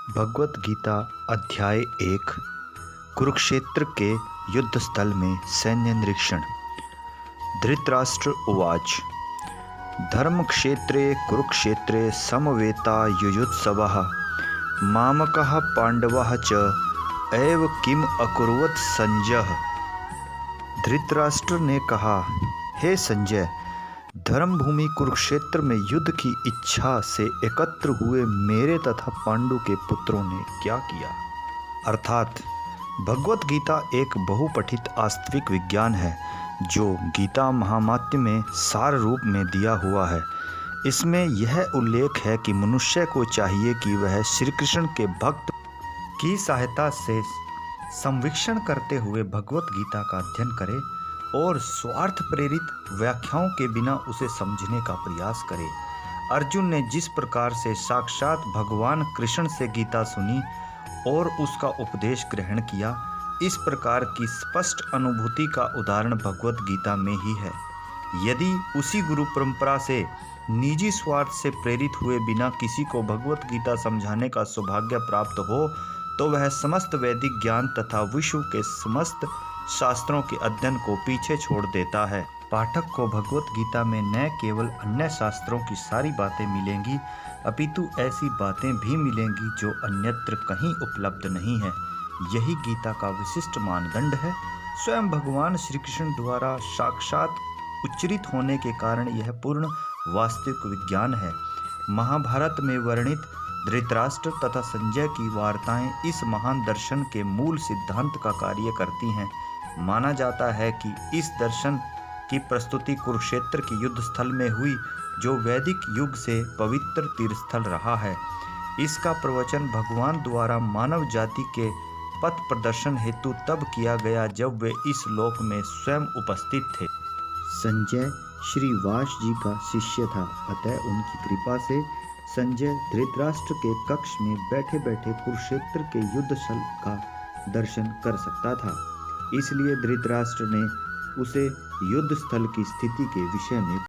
भगवत गीता अध्याय 1 कुरुक्षेत्र के युद्ध स्थल में सैन्य निरीक्षण। धृतराष्ट्र उवाच धर्मक्षेत्रे कुरुक्षेत्रे समवेता युयुत्सवः मामकः पांडवः च एव किम अकुर्वत संजय। धृतराष्ट्र ने कहा, हे संजय, धर्मभूमि कुरुक्षेत्र में युद्ध की इच्छा से एकत्र हुए मेरे तथा पांडु के पुत्रों ने क्या किया। अर्थात भगवत गीता एक बहुपठित वास्तविक विज्ञान है जो गीता महात्म्य में सार रूप में दिया हुआ है। इसमें यह उल्लेख है कि मनुष्य को चाहिए कि वह श्री कृष्ण के भक्त की सहायता से संवीक्षण करते हुए भगवत गीता का अध्ययन करे और स्वार्थ प्रेरित व्याख्याओं के बिना उसे समझने का प्रयास करे। अर्जुन ने जिस प्रकार से साक्षात भगवान कृष्ण से गीता सुनी और उसका उपदेश ग्रहण किया, इस प्रकार की स्पष्ट अनुभूति का उदाहरण भगवत गीता में ही है। यदि उसी गुरु परंपरा से निजी स्वार्थ से प्रेरित हुए बिना किसी को भगवत गीता समझाने का सौभाग्य प्राप्त हो तो वह समस्त वैदिक ज्ञान तथा विश्व के समस्त शास्त्रों के अध्ययन को पीछे छोड़ देता है। पाठक को भगवत गीता में न केवल अन्य शास्त्रों की सारी बातें मिलेंगी अपितु ऐसी बातें भी मिलेंगी जो अन्यत्र कहीं उपलब्ध नहीं है। यही गीता का विशिष्ट मानदंड है। स्वयं भगवान श्री कृष्ण द्वारा साक्षात उच्चरित होने के कारण यह पूर्ण वास्तविक विज्ञान है। महाभारत में वर्णित धृतराष्ट्र तथा संजय की वार्ताएं इस महान दर्शन के मूल सिद्धांत का कार्य करती हैं। माना जाता है कि इस दर्शन की प्रस्तुति कुरुक्षेत्र के युद्ध स्थल में हुई, जो वैदिक युग से पवित्र तीर्थस्थल रहा है। इसका प्रवचन भगवान द्वारा मानव जाति के पथ प्रदर्शन हेतु तब किया गया जब वे इस लोक में स्वयं उपस्थित थे। संजय श्री वास जी का शिष्य था, अतः उनकी कृपा से संजय धृतराष्ट्र के कक्ष में बैठे बैठे कुरुक्षेत्र के युद्ध स्थल का दर्शन कर सकता था। इसलिए धृतराष्ट्र ने उसे युद्ध स्थल की स्थिति के विषय में